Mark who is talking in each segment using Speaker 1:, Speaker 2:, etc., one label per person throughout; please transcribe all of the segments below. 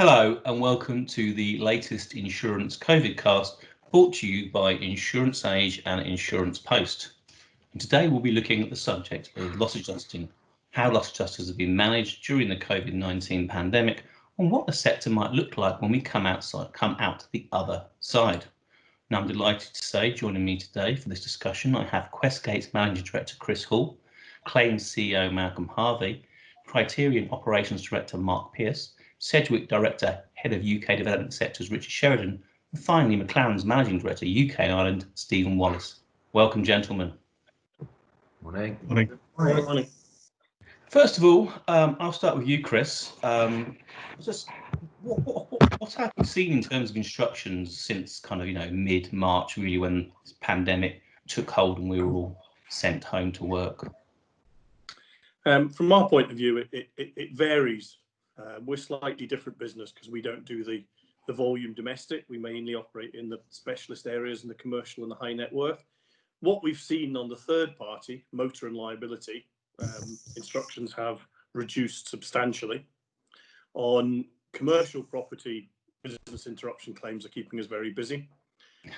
Speaker 1: Hello and welcome to the latest Insurance COVID cast brought to you by Insurance Age and Insurance Post. And today we'll be looking at the subject of loss adjusting, how loss adjusters have been managed during the COVID-19 pandemic, and what the sector might look like when we come out the other side. Now I'm delighted to say, joining me today for this discussion, I have Questgates Managing Director Chris Hall, Qlaims CEO Malcolm Harvey, Criterion Operations Director Mark Pearce, Sedgwick Director, Head of UK Development Sectors Richard Sheridan, and finally McLarens Managing Director UK Ireland Stephen Wallace. Welcome, gentlemen.
Speaker 2: Morning.
Speaker 3: Morning.
Speaker 4: Morning.
Speaker 1: First of all, I'll start with you, Chris. What have you seen in terms of instructions since mid-March, really, when this pandemic took hold and we were all sent home to work?
Speaker 4: From our point of view, it varies. We're slightly different business because we don't do the volume domestic. We mainly operate in the specialist areas and the commercial and the high net worth. What we've seen on the third party, motor and liability, instructions have reduced substantially. On commercial property, business interruption claims are keeping us very busy.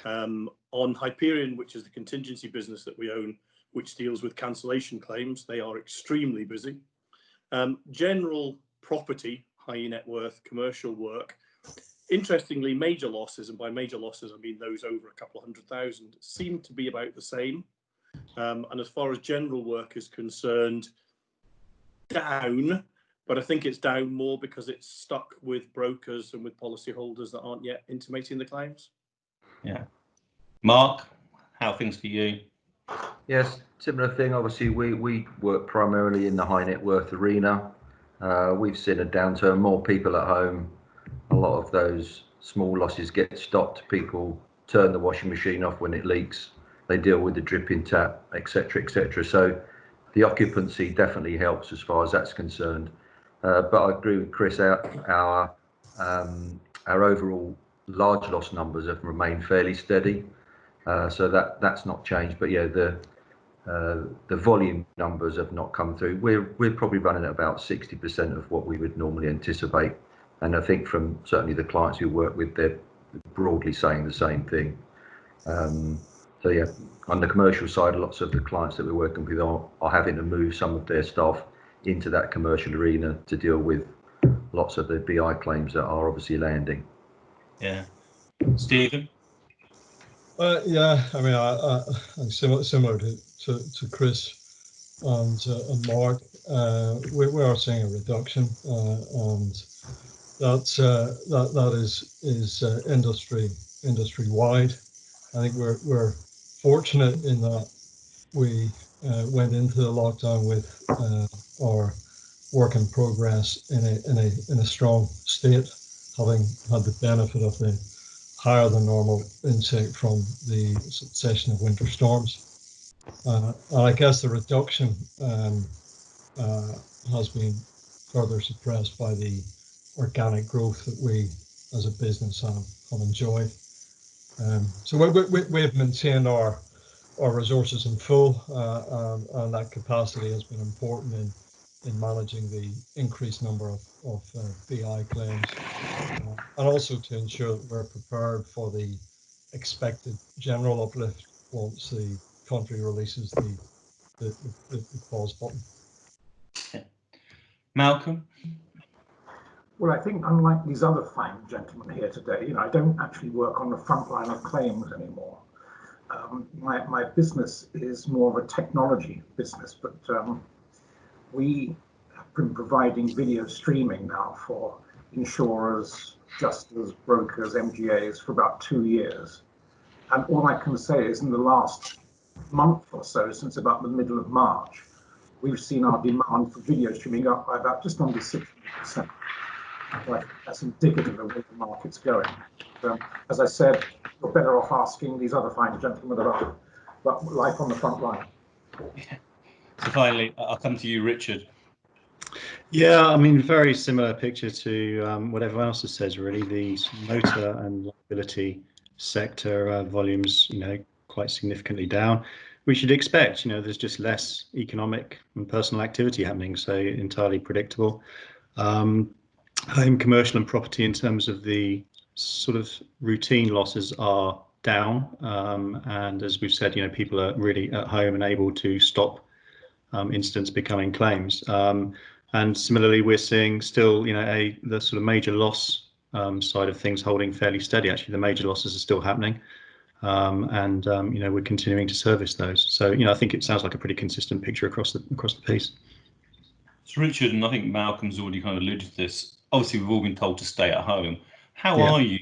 Speaker 4: On Hyperion, which is the contingency business that we own, which deals with cancellation claims, they are extremely busy. General property, high net worth, commercial work, interestingly, major losses, and by major losses I mean those over a couple of 100,000, seem to be about the same. And as far as general work is concerned, down, but I think it's down more because it's stuck with brokers and with policyholders that aren't yet intimating the claims.
Speaker 1: Yeah. Mark, how are things for you?
Speaker 2: Yes, similar thing. Obviously, we work primarily in the high net worth arena. We've seen a downturn, more people at home. A lot of those small losses get stopped. People turn the washing machine off when it leaks. They deal with the dripping tap, etc., etc. So the occupancy definitely helps as far as that's concerned. But I agree with Chris. Our overall large loss numbers have remained fairly steady. So that's not changed. But yeah, the volume numbers have not come through. We're probably running at about 60% of what we would normally anticipate, and I think from certainly the clients who work with, they're broadly saying the same thing. So yeah, on the commercial side, lots of the clients that we're working with are having to move some of their staff into that commercial arena to deal with lots of the BI claims that are obviously landing.
Speaker 1: Yeah, Stephen.
Speaker 3: Yeah, I mean, I'm similar to Chris and Mark. We are seeing a reduction, and that is industry wide. I think we're fortunate in that we went into the lockdown with our work in progress in a strong state, having had the benefit of the higher than normal intake from the succession of winter storms. And I guess the reduction has been further suppressed by the organic growth that we as a business have enjoyed. So we have maintained our resources in full, and that capacity has been important in managing the increased number of BI claims, and also to ensure that we're prepared for the expected general uplift once the country releases the pause button.
Speaker 1: Malcolm?
Speaker 5: Well, I think unlike these other fine gentlemen here today, I don't actually work on the front line of claims anymore. My business is more of a technology business, but we have been providing video streaming now for insurers, adjusters, brokers, MGAs for about 2 years. And all I can say is in the last month or so, since about the middle of March, we've seen our demand for video streaming up by about just under 60%. I think that's indicative of where the market's going. As I said, you're better off asking these other fine gentlemen about life on the front line.
Speaker 1: Yeah. So finally, I'll come to you, Richard.
Speaker 3: Yeah, I mean, very similar picture to what everyone else has said, really. The motor and liability sector volumes, quite significantly down. We should expect, there's just less economic and personal activity happening, so entirely predictable.
Speaker 6: home, commercial and property, in terms of the sort of routine losses, are down. And as we've said, people are really at home and able to stop incidents becoming claims. And similarly, we're seeing still, the sort of major loss side of things holding fairly steady. Actually, the major losses are still happening. And we're continuing to service those. So, I think it sounds like a pretty consistent picture across the piece.
Speaker 1: So Richard, and I think Malcolm's already kind of alluded to this. Obviously, we've all been told to stay at home. How
Speaker 6: Yeah.
Speaker 1: are you,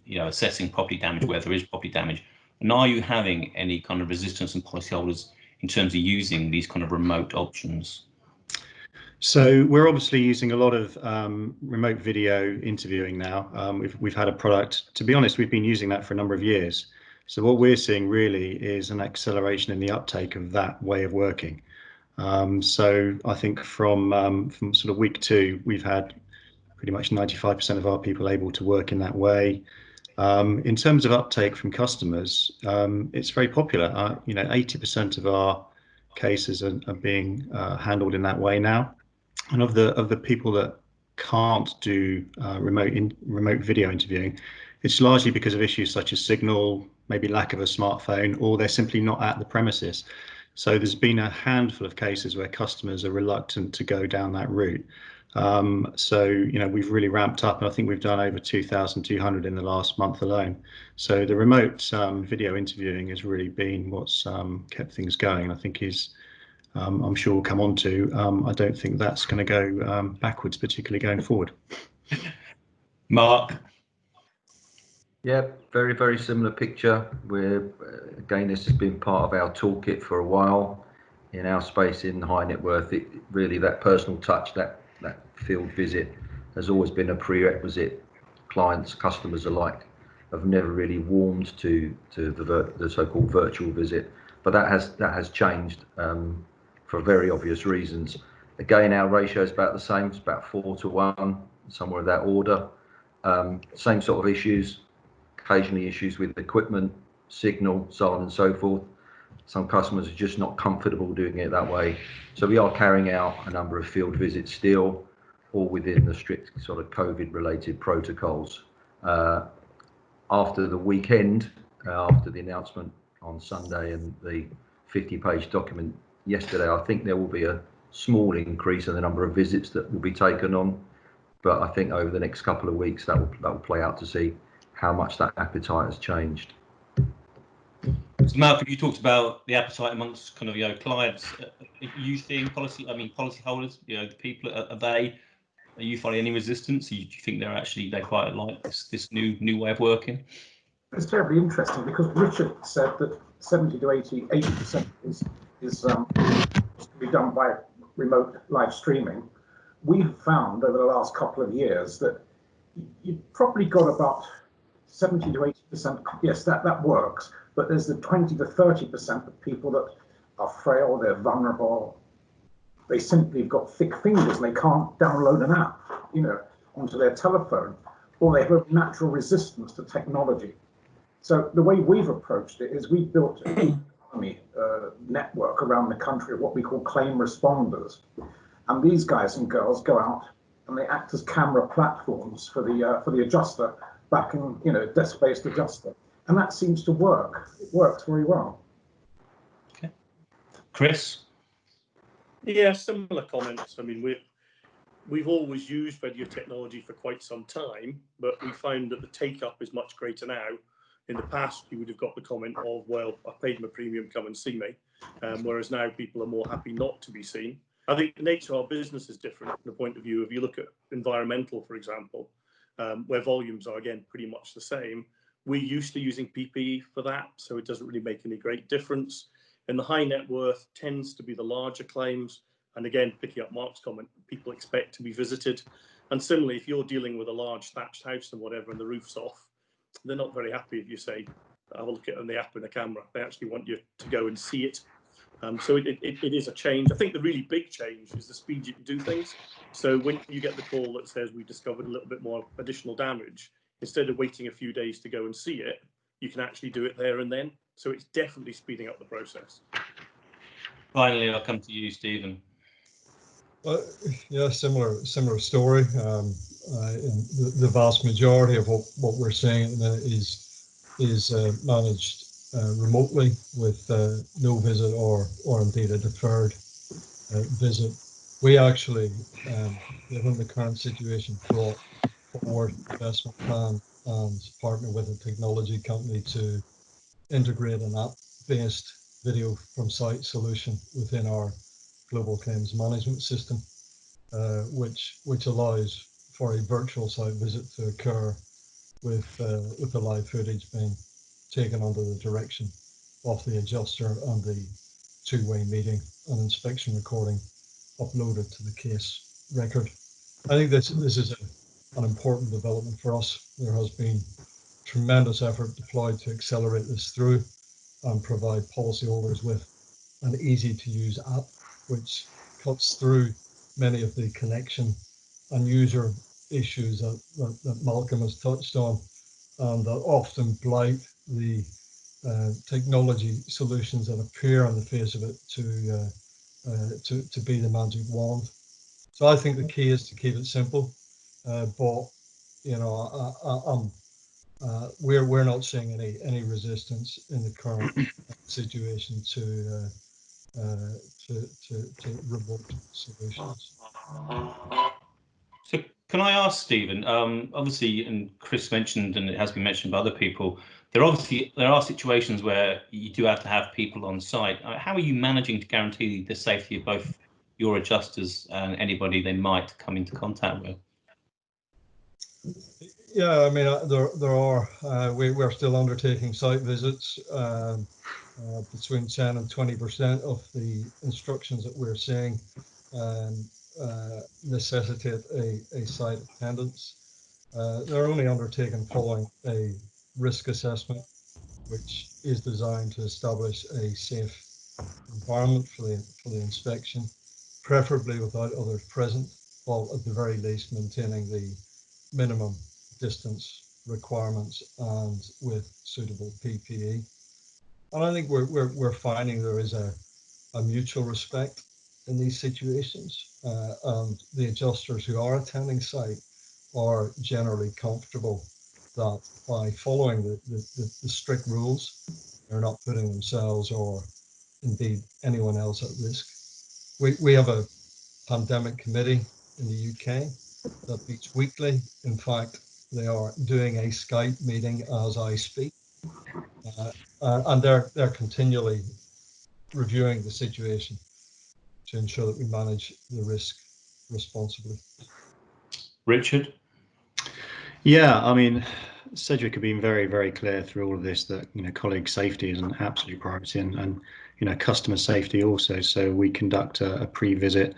Speaker 1: assessing property damage where there is property damage? And are you having any kind of resistance in policyholders in terms of using these kind of remote options?
Speaker 6: So we're obviously using a lot of remote video interviewing now. We've had a product, to be honest, we've been using that for a number of years. So what we're seeing really is an acceleration in the uptake of that way of working. So I think from sort of week 2, we've had pretty much 95% of our people able to work in that way. In terms of uptake from customers, it's very popular. 80% of our cases are being handled in that way now. And of the people that can't do remote video interviewing, it's largely because of issues such as signal, maybe lack of a smartphone, or they're simply not at the premises. So there's been a handful of cases where customers are reluctant to go down that route. So we've really ramped up, and I think we've done over 2,200 in the last month alone. So the remote video interviewing has really been what's kept things going. I think I'm sure we'll come on to. I don't think that's going to go backwards, particularly going forward.
Speaker 1: Mark?
Speaker 2: Yeah, very, very similar picture. Again, this has been part of our toolkit for a while. In our space in high net worth, really that personal touch, that field visit has always been a prerequisite. Clients, customers alike have never really warmed to the so-called virtual visit, but that has changed for very obvious reasons. Again, our ratio is about the same. It's about 4-to-1, somewhere in that order. Same sort of issues, occasionally issues with equipment, signal, so on and so forth. Some customers are just not comfortable doing it that way. So we are carrying out a number of field visits still, all within the strict sort of COVID-related protocols. After the weekend, after the announcement on Sunday and the 50-page document yesterday, I think there will be a small increase in the number of visits that will be taken on. But I think over the next couple of weeks, that will play out to see how much that appetite has changed.
Speaker 1: So Malcolm, you talked about the appetite amongst kind of clients. Are you seeing policyholders? The people, are you finding any resistance? Do you think they quite like this new way of working?
Speaker 5: It's terribly interesting because Richard said that 70 to 80% is to be done by remote live streaming. We've found over the last couple of years that you've probably got about 70 to 80%. Yes, that works. But there's the 20 to 30% of people that are frail, they're vulnerable, they simply have got thick fingers and they can't download an app, onto their telephone, or they have a natural resistance to technology. So the way we've approached it is we've built an economy network around the country of what we call claim responders. And these guys and girls go out and they act as camera platforms for the adjuster back in, desk-based adjuster. And that seems to work. It works very well.
Speaker 1: Okay. Chris?
Speaker 4: Yeah, similar comments. I mean, we've always used video technology for quite some time, but we found that the take-up is much greater now. In the past, you would have got the comment of, well, I paid my premium, come and see me. Whereas now people are more happy not to be seen. I think the nature of our business is different from the point of view, if you look at environmental, for example, where volumes are, again, pretty much the same. We're used to using PPE for that, so it doesn't really make any great difference. And the high net worth tends to be the larger claims. And again, picking up Mark's comment, people expect to be visited. And similarly, if you're dealing with a large thatched house and whatever, and the roof's off, they're not very happy if you say, have a look at it on the app and the camera. They actually want you to go and see it. So it is a change. I think the really big change is the speed you can do things. So when you get the call that says we discovered a little bit more additional damage, instead of waiting a few days to go and see it, you can actually do it there and then. So it's definitely speeding up the process.
Speaker 1: Finally, I'll come to you, Stephen.
Speaker 3: Yeah, similar story. the vast majority of what we're seeing at the minute is managed remotely with no visit or indeed a deferred visit. We actually, given the current situation, brought forward investment plan and partner with a technology company to integrate an app-based video from site solution within our global claims management system, which allows for a virtual site visit to occur with the live footage being taken under the direction of the adjuster and the two-way meeting and inspection recording uploaded to the case record. I think this is an important development for us. There has been tremendous effort deployed to accelerate this through and provide policyholders with an easy-to-use app, which cuts through many of the connection and user issues that Malcolm has touched on, and that often blight the technology solutions that appear on the face of it to be the magic wand. So I think the key is to keep it simple, but you know, we're not seeing any resistance in the current situation to remote solutions.
Speaker 1: So can I ask Stephen, obviously, and Chris mentioned, and it has been mentioned by other people, there are situations where you do have to have people on site. How are you managing to guarantee the safety of both your adjusters and anybody they might come into contact with?
Speaker 3: Yeah, I mean, there are. We're still undertaking site visits. Between 10 and 20% of the instructions that we're seeing necessitate a site attendance. They're only undertaken following a risk assessment, which is designed to establish a safe environment for the inspection, preferably without others present, while at the very least maintaining the minimum distance requirements and with suitable PPE. And I think we're finding there is a mutual respect in these situations, and the adjusters who are attending site are generally comfortable that by following the strict rules, they're not putting themselves or indeed anyone else at risk. We have a pandemic committee in the UK that meets weekly. In fact, they are doing a Skype meeting as I speak, and they're continually reviewing the situation to ensure that we manage the risk responsibly.
Speaker 1: Richard?
Speaker 6: Yeah, I mean, Sedgwick have been very, very clear through all of this that, you know, colleague safety is an absolute priority, and you know, customer safety also. So we conduct a pre-visit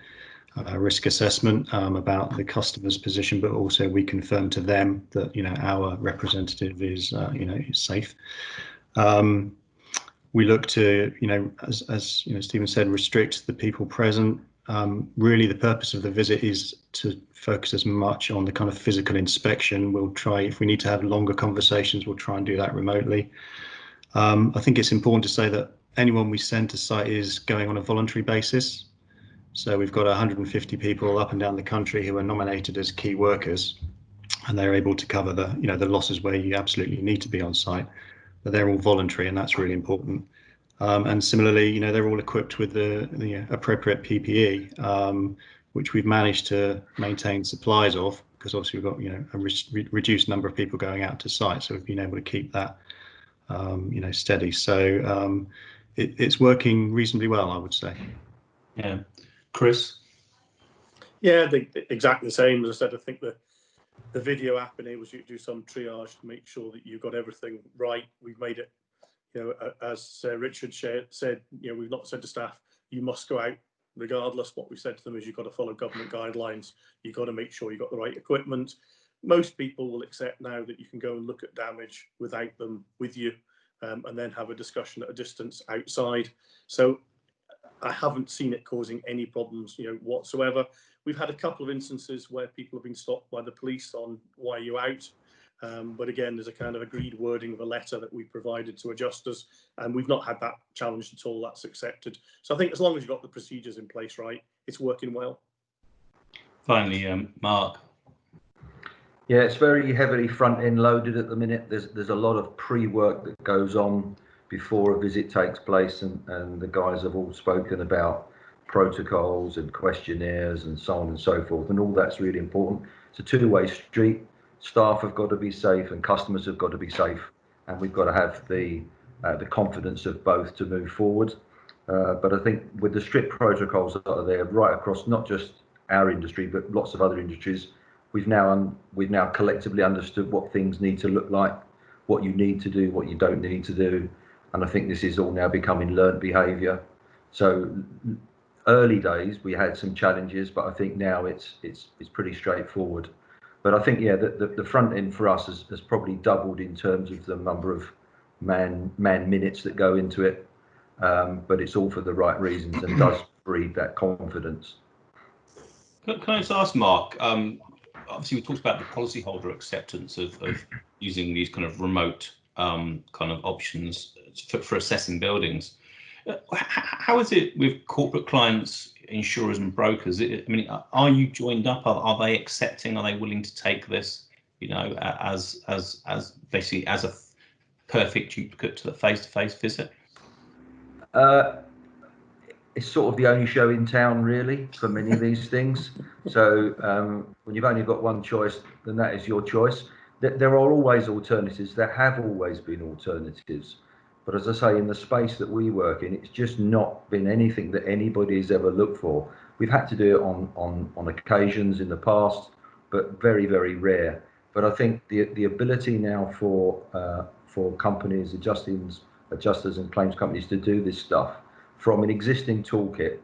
Speaker 6: risk assessment about the customer's position, but also we confirm to them that, you know, our representative is, you know, is safe. We look to, you know, as you know, Stephen said, restrict the people present. Really, the purpose of the visit is to focus as much on the kind of physical inspection. We'll try, if we need to have longer conversations, we'll try and do that remotely. I think it's important to say that anyone we send to site is going on a voluntary basis. So we've got 150 people up and down the country who are nominated as key workers, and they're able to cover the, you know, the losses where you absolutely need to be on site, but they're all voluntary, and that's really important. And similarly, you know, they're all equipped with the appropriate PPE, which we've managed to maintain supplies of, because obviously we've got, you know, a reduced number of people going out to site, so we've been able to keep that, you know, steady. So it's working reasonably well, I would say.
Speaker 1: Yeah. Chris?
Speaker 4: Yeah, I think exactly the same. As I said, I think the video app enables you to do some triage to make sure that you've got everything right. We've made it, you know, as Richard said, you know, we've not said to staff, you must go out regardless. What we said to them is you've got to follow government guidelines. You've got to make sure you've got the right equipment. Most people will accept now that you can go and look at damage without them with you, and then have a discussion at a distance outside. So I haven't seen it causing any problems, you know, whatsoever. We've had a couple of instances where people have been stopped by the police on why are you out, but again, there's a kind of agreed wording of a letter that we provided to adjusters, and we've not had that challenged at all. That's accepted. So I think as long as you've got the procedures in place right, it's working well.
Speaker 1: Finally, Mark.
Speaker 2: Yeah, it's very heavily front end loaded at the minute. There's a lot of pre-work that goes on before a visit takes place, and the guys have all spoken about protocols and questionnaires and so on and so forth, and all that's really important. It's a two-way street. Staff have got to be safe and customers have got to be safe, and we've got to have the confidence of both to move forward. But I think with the strict protocols that are there right across not just our industry but lots of other industries, we've now collectively understood what things need to look like, what you need to do, what you don't need to do, and I think this is all now becoming learned behaviour. So early days we had some challenges, but I think now it's pretty straightforward. But I think, yeah, the front end for us has probably doubled in terms of the number of man minutes that go into it, but it's all for the right reasons and does breed that confidence.
Speaker 1: Can I just ask Mark, obviously we talked about the policyholder acceptance of using these kind of remote kind of options for assessing buildings. How is it with corporate clients, insurers and brokers? I mean, are you joined up? Are they accepting? Are they willing to take this, as basically as a perfect duplicate to the face-to-face visit?
Speaker 2: It's sort of the only show in town, really, for many of these things. So when you've only got one choice, then that is your choice. There are always alternatives. There have always been alternatives. But as I say, in the space that we work in, it's just not been anything that anybody's ever looked for. We've had to do it on occasions in the past, but very, very rare. But I think the ability now for companies, adjusters and claims companies to do this stuff from an existing toolkit,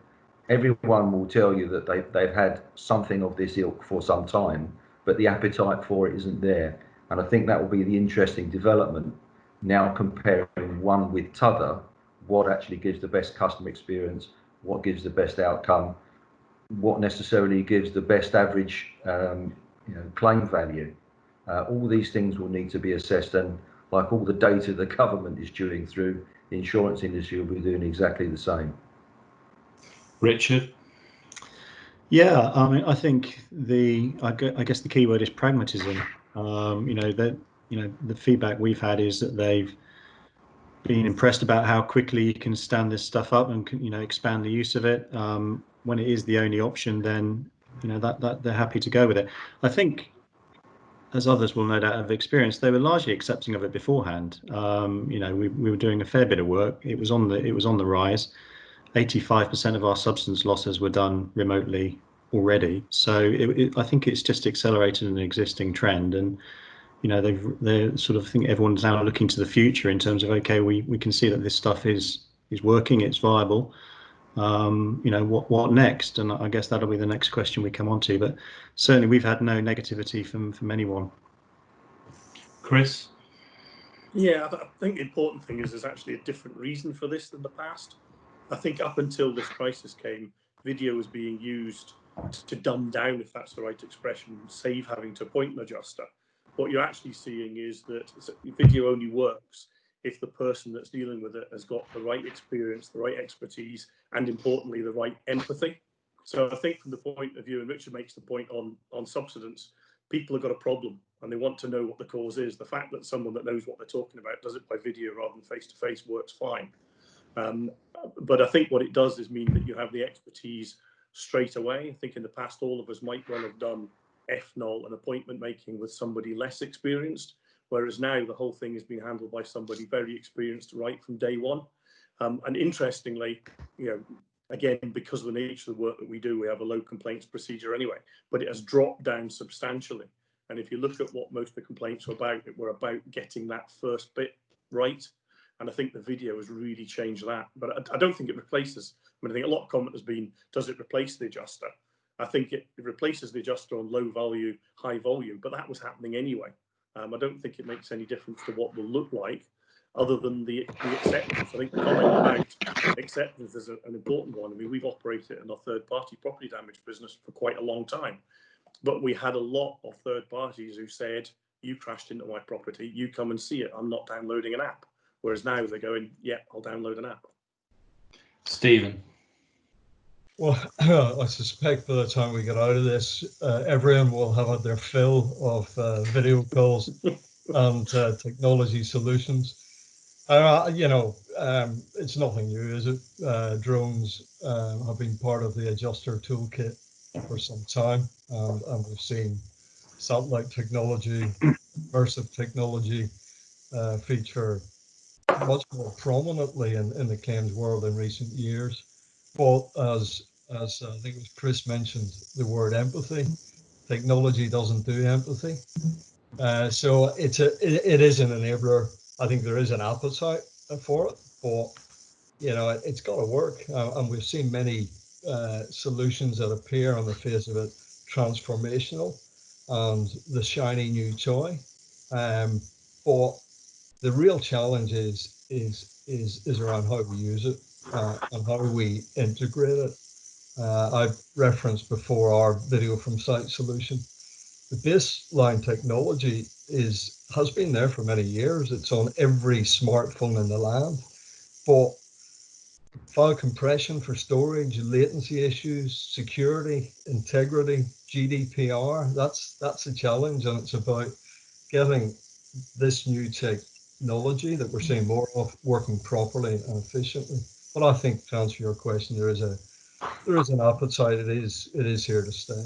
Speaker 2: everyone will tell you that they've had something of this ilk for some time, but the appetite for it isn't there. And I think that will be the interesting development, now comparing one with t'other, what actually gives the best customer experience, what gives the best outcome, what necessarily gives the best average claim value. All these things will need to be assessed, and like all the data the government is chewing through, the insurance industry will be doing exactly the same.
Speaker 1: Richard?
Speaker 6: Yeah, I mean, I think I guess the key word is pragmatism. The feedback we've had is that they've been impressed about how quickly you can stand this stuff up and expand the use of it. When it is the only option, then that they're happy to go with it. I think, as others will no doubt have experienced, they were largely accepting of it beforehand. We were doing a fair bit of work. It was on the rise. 85% of our substance losses were done remotely already. So I think it's just accelerated an existing trend, and they sort of think everyone's now looking to the future in terms of, okay, we can see that this stuff is working, it's viable. What next? And I guess that'll be the next question we come on to. But certainly we've had no negativity from anyone.
Speaker 1: Chris?
Speaker 4: Yeah, I think the important thing is there's actually a different reason for this than the past. I think up until this crisis came, video was being used to dumb down, if that's the right expression, save having to appoint an adjuster. What you're actually seeing is that video only works if the person that's dealing with it has got the right experience, the right expertise, and importantly, the right empathy. So I think from the point of view, and Richard makes the point on subsidence, people have got a problem and they want to know what the cause is. The fact that someone that knows what they're talking about does it by video rather than face-to-face works fine. But I think what it does is mean that you have the expertise straight away. I think in the past, all of us might well have done FNOL and appointment making with somebody less experienced, whereas now the whole thing has been handled by somebody very experienced right from day one. And interestingly, again, because of the nature of the work that we do, we have a low complaints procedure anyway, but it has dropped down substantially. And if you look at what most of the complaints were about getting that first bit right. And I think the video has really changed that. But I don't think it replaces. I think a lot of comment has been, does it replace the adjuster? I think it replaces the adjuster on low value, high volume, but that was happening anyway. I don't think it makes any difference to what will look like, other than the acceptance. I think the comment about acceptance is an important one. I mean, we've operated in our third-party property damage business for quite a long time, but we had a lot of third parties who said, you crashed into my property, you come and see it, I'm not downloading an app. Whereas now they're going, yeah, I'll download an app.
Speaker 1: Stephen?
Speaker 3: Well, I suspect by the time we get out of this, everyone will have had their fill of video calls and technology solutions. It's nothing new, is it? Drones have been part of the adjuster toolkit for some time, and we've seen satellite technology, immersive technology feature much more prominently in the claims world in recent years. But as I think it was Chris mentioned, the word empathy. Technology doesn't do empathy, so it is an enabler. I think there is an appetite for it, but it's got to work. And we've seen many solutions that appear on the face of it transformational and the shiny new toy. But the real challenge is around how we use it and how we integrate it. I've referenced before our video from site solution. The baseline technology has been there for many years. It's on every smartphone in the land, but file compression for storage, latency issues, security, integrity, GDPR, that's a challenge, and it's about getting this new technology that we're seeing more of working properly and efficiently. But I think to answer your question, there is an appetite. It is here to stay.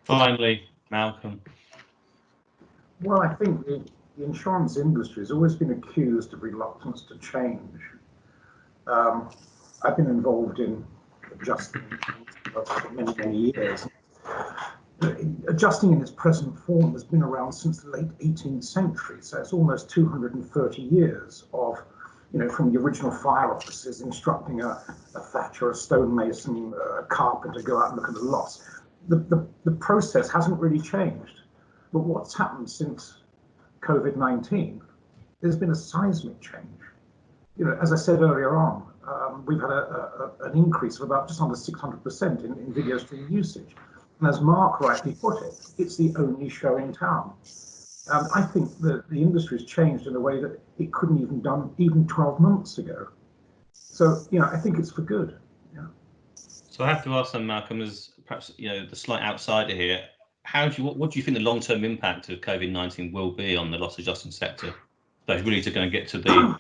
Speaker 1: Finally, Malcolm.
Speaker 5: Well, I think the insurance industry has always been accused of reluctance to change. I've been involved in adjusting for many, many years. Adjusting in its present form has been around since the late 18th century, so it's almost 230 years of, from the original fire officers instructing a thatcher, a stonemason, a carpenter to go out and look at the loss. The process hasn't really changed. But what's happened since COVID-19, there's been a seismic change. As I said earlier on, we've had an increase of about just under 600% in video stream usage. And as Mark rightly put it, it's the only show in town. I think that the industry has changed in a way that it couldn't even done even 12 months ago. So, I think it's for good. Yeah.
Speaker 1: So I have to ask then, Malcolm, as perhaps the slight outsider here, what do you think the long-term impact of COVID-19 will be on the loss adjusting sector? So really to going to get to the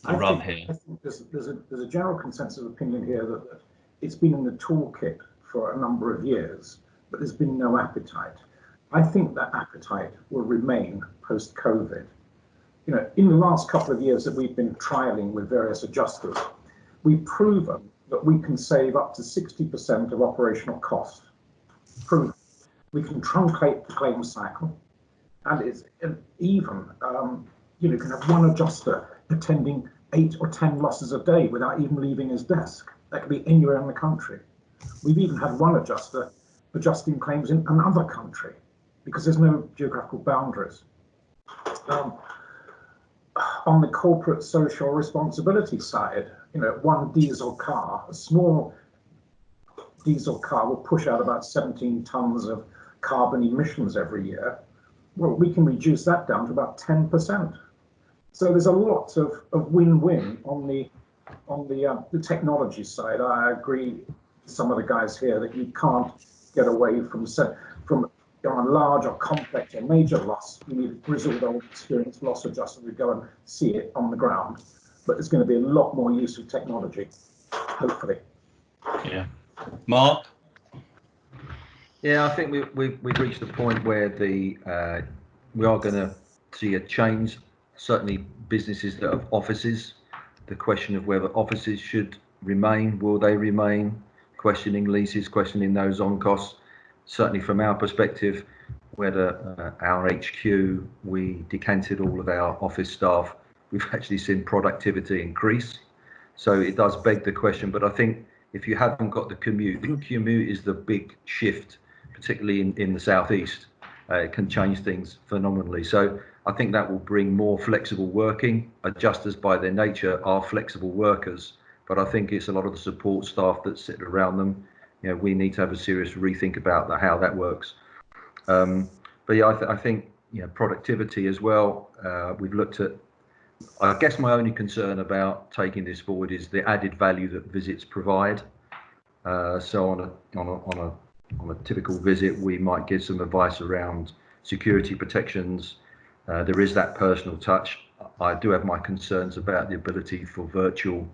Speaker 1: rub here.
Speaker 5: I think there's a general consensus of opinion here that it's been in the toolkit for a number of years, but there's been no appetite. I think that appetite will remain post-COVID. In the last couple of years that we've been trialing with various adjusters, we've proven that we can save up to 60% of operational cost. Proven. We can truncate the claim cycle, and even you can have one adjuster attending 8 or 10 losses a day without even leaving his desk. That could be anywhere in the country. We've even had one adjuster adjusting claims in another country because there's no geographical boundaries. On the corporate social responsibility side, one diesel car, a small diesel car will push out about 17 tons of carbon emissions every year. Well, we can reduce that down to about 10%. So there's a lot of win-win on the technology side. I agree with some of the guys here that you can't get away from a large or complex or major loss. You need a grizzled old experienced loss adjuster to go and see it on the ground. But there's going to be a lot more use of technology, hopefully.
Speaker 1: Yeah. Mark?
Speaker 2: Yeah, I think we've reached the point where we are going to see a change. Certainly businesses that have offices, the question of whether offices should remain, will they remain, questioning leases, questioning those on costs. Certainly from our perspective, whether our HQ, we decanted all of our office staff, we've actually seen productivity increase. So it does beg the question, but I think if you haven't got the commute is the big shift, particularly in the southeast. It can change things phenomenally. So I think that will bring more flexible working. Adjusters by their nature are flexible workers, but I think it's a lot of the support staff that sit around them. We need to have a serious rethink about how that works. But yeah, I think productivity as well. We've looked at I guess my only concern about taking this forward is the added value that visits provide. So on a typical visit, we might give some advice around security protections. There is that personal touch. I do have my concerns about the ability for virtual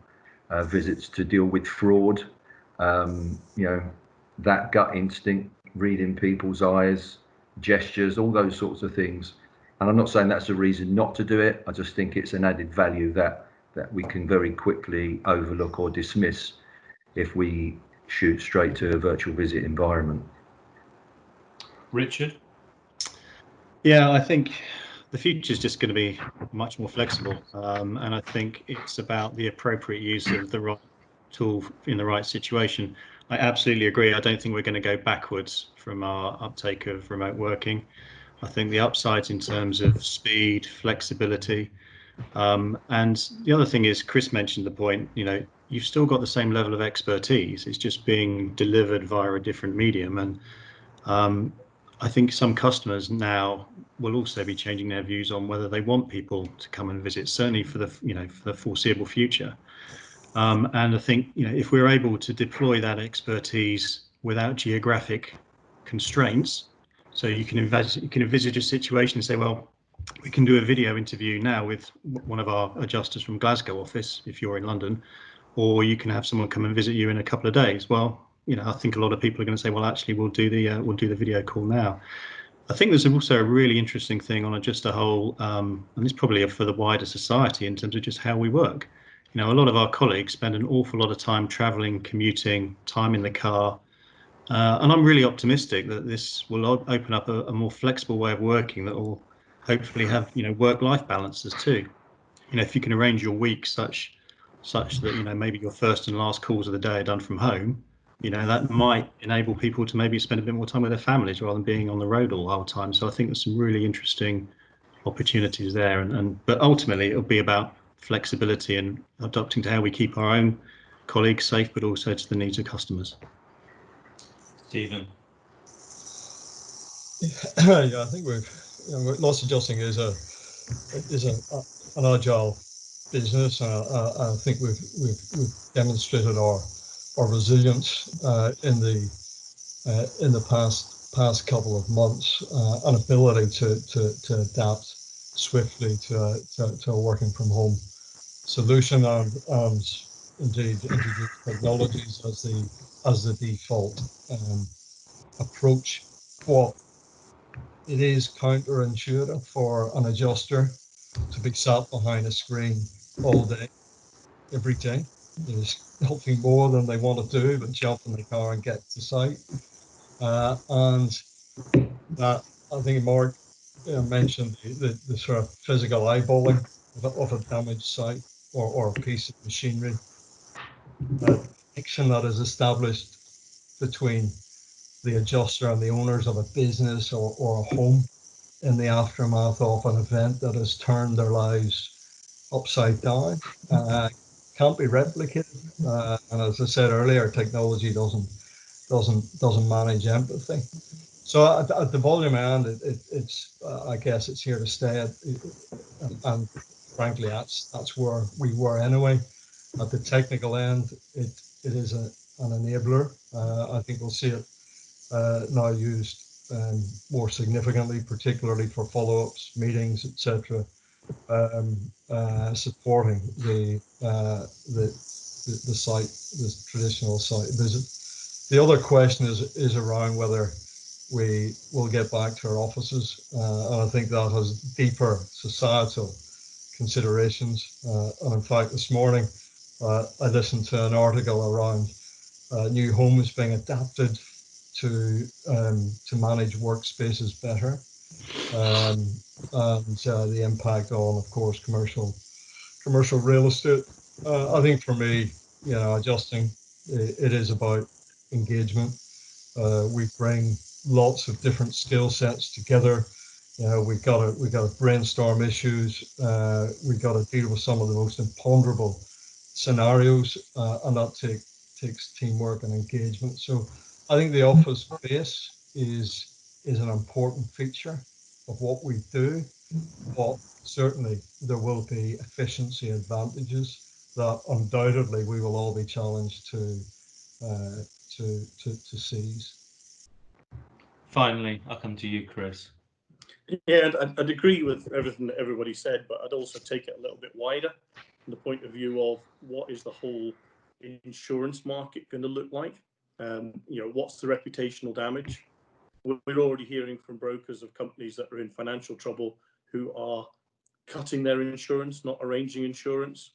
Speaker 2: visits to deal with fraud. That gut instinct, reading people's eyes, gestures, all those sorts of things. And I'm not saying that's a reason not to do it. I just think it's an added value that we can very quickly overlook or dismiss if we shoot straight to a virtual visit environment.
Speaker 1: Richard?
Speaker 6: Yeah, I think the future is just going to be much more flexible, and I think it's about the appropriate use of the right tool in the right situation. I absolutely agree. I don't think we're going to go backwards from our uptake of remote working. I think the upsides in terms of speed, flexibility, and the other thing is, Chris mentioned the point, you've still got the same level of expertise. It's just being delivered via a different medium. And I think some customers now will also be changing their views on whether they want people to come and visit, certainly for the foreseeable future. And I think, if we're able to deploy that expertise without geographic constraints, so you can envisage a situation and say, well, we can do a video interview now with one of our adjusters from Glasgow office if you're in London, or you can have someone come and visit you in a couple of days. Well, I think a lot of people are going to say, well, actually, we'll do the video call now. I think there's also a really interesting thing on just a whole, and it's probably for the wider society in terms of just how we work. A lot of our colleagues spend an awful lot of time traveling, commuting, time in the car. And I'm really optimistic that this will open up a more flexible way of working that will hopefully have, work-life balances too. If you can arrange your week such that, maybe your first and last calls of the day are done from home, that might enable people to maybe spend a bit more time with their families rather than being on the road all the whole time. So I think there's some really interesting opportunities there. But ultimately, it'll be about flexibility and adapting to how we keep our own colleagues safe, but also to the needs of customers.
Speaker 1: Stephen?
Speaker 3: Yeah, I think loss adjusting is an agile business. I think we've demonstrated our resilience in the past couple of months, an ability to adapt swiftly to a working from home solution, and indeed introduce technologies as the default approach. What it is counterintuitive for an adjuster to be sat behind a screen all day, every day. There's nothing more than they want to do but jump in the car and get to site. And that, I think Mark mentioned the sort of physical eyeballing of a damaged site or a piece of machinery. The connection that is established between the adjuster and the owners of a business or a home in the aftermath of an event that has turned their lives upside down can't be replicated. And as I said earlier, technology doesn't manage empathy. So at the volume end, it's I guess it's here to stay. And frankly, that's where we were anyway. At the technical end, it is an enabler. I think we'll see it now used more significantly, particularly for follow-ups, meetings, etc., supporting the site, the traditional site visit. The other question is around whether we will get back to our offices, and I think that has deeper societal considerations. And in fact, this morning I listened to an article around new homes being adapted to manage workspaces better, and the impact on, of course, commercial real estate. I think for me, adjusting, it is about engagement. We bring lots of different skill sets together. We've got to brainstorm issues. We've got to deal with some of the most imponderable scenarios, and that takes teamwork and engagement. So I think the office space is an important feature of what we do. but certainly there will be efficiency advantages that undoubtedly we will all be challenged to seize.
Speaker 1: Finally, I'll come to you, Chris.
Speaker 4: Yeah, I'd agree with everything that everybody said, but I'd also take it a little bit wider from the point of view of what is the whole insurance market going to look like? What's the reputational damage? We're already hearing from brokers of companies that are in financial trouble who are cutting their insurance, not arranging insurance.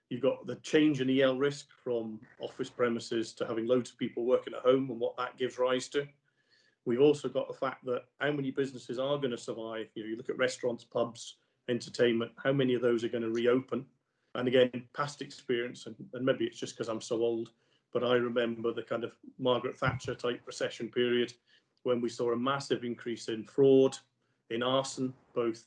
Speaker 4: You've got the change in EL risk from office premises to having loads of people working at home and what that gives rise to. We've also got the fact that how many businesses are going to survive. You look at restaurants, pubs, entertainment, how many of those are going to reopen? And again, past experience, and maybe it's just because I'm so old, but I remember the kind of Margaret Thatcher type recession period when we saw a massive increase in fraud, in arson, both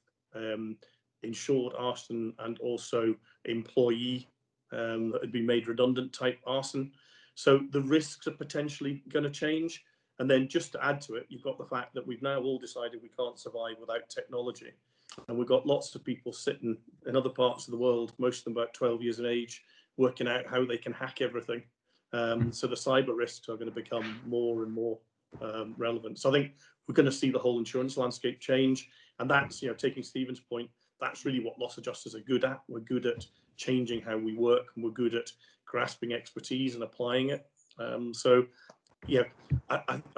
Speaker 4: insured arson and also employee that had been made redundant type arson. So the risks are potentially going to change. And then just to add to it, you've got the fact that we've now all decided we can't survive without technology. And we've got lots of people sitting in other parts of the world, most of them about 12 years of age, working out how they can hack everything. So the cyber risks are going to become more and more relevant. So I think we're going to see the whole insurance landscape change. And that's, taking Stephen's point, that's really what loss adjusters are good at. We're good at changing how we work, and we're good at grasping expertise and applying it. I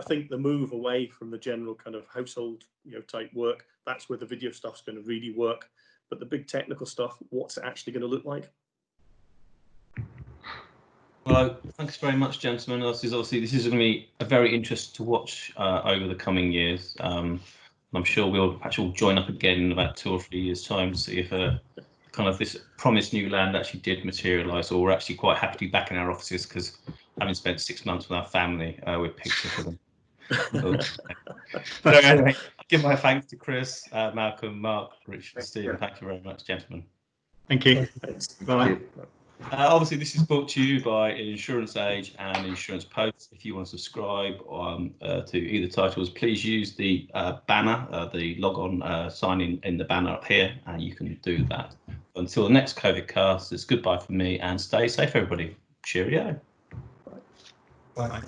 Speaker 4: think the move away from the general kind of household, type work, that's where the video stuff's going to really work. But the big technical stuff, what's it actually going to look like?
Speaker 1: Well, thanks very much, gentlemen. This is going to be a very interesting to watch over the coming years. I'm sure we'll actually join up again in about 2 or 3 years' time to see if kind of this promised new land actually did materialise, or we're actually quite happy to be back in our offices because having spent 6 months with our family, we're pictured for them. So anyway, I give my thanks to Chris, Malcolm, Mark, Richard, Stephen. Thank you very much, gentlemen.
Speaker 6: Thank you.
Speaker 2: Bye.
Speaker 1: Obviously, this is brought to you by Insurance Age and Insurance Post. If you want to subscribe to either titles, please use the banner, the log-on sign in the banner up here, and you can do that. Until the next COVID cast, it's goodbye from me, and stay safe, everybody. Cheerio.
Speaker 3: Bye.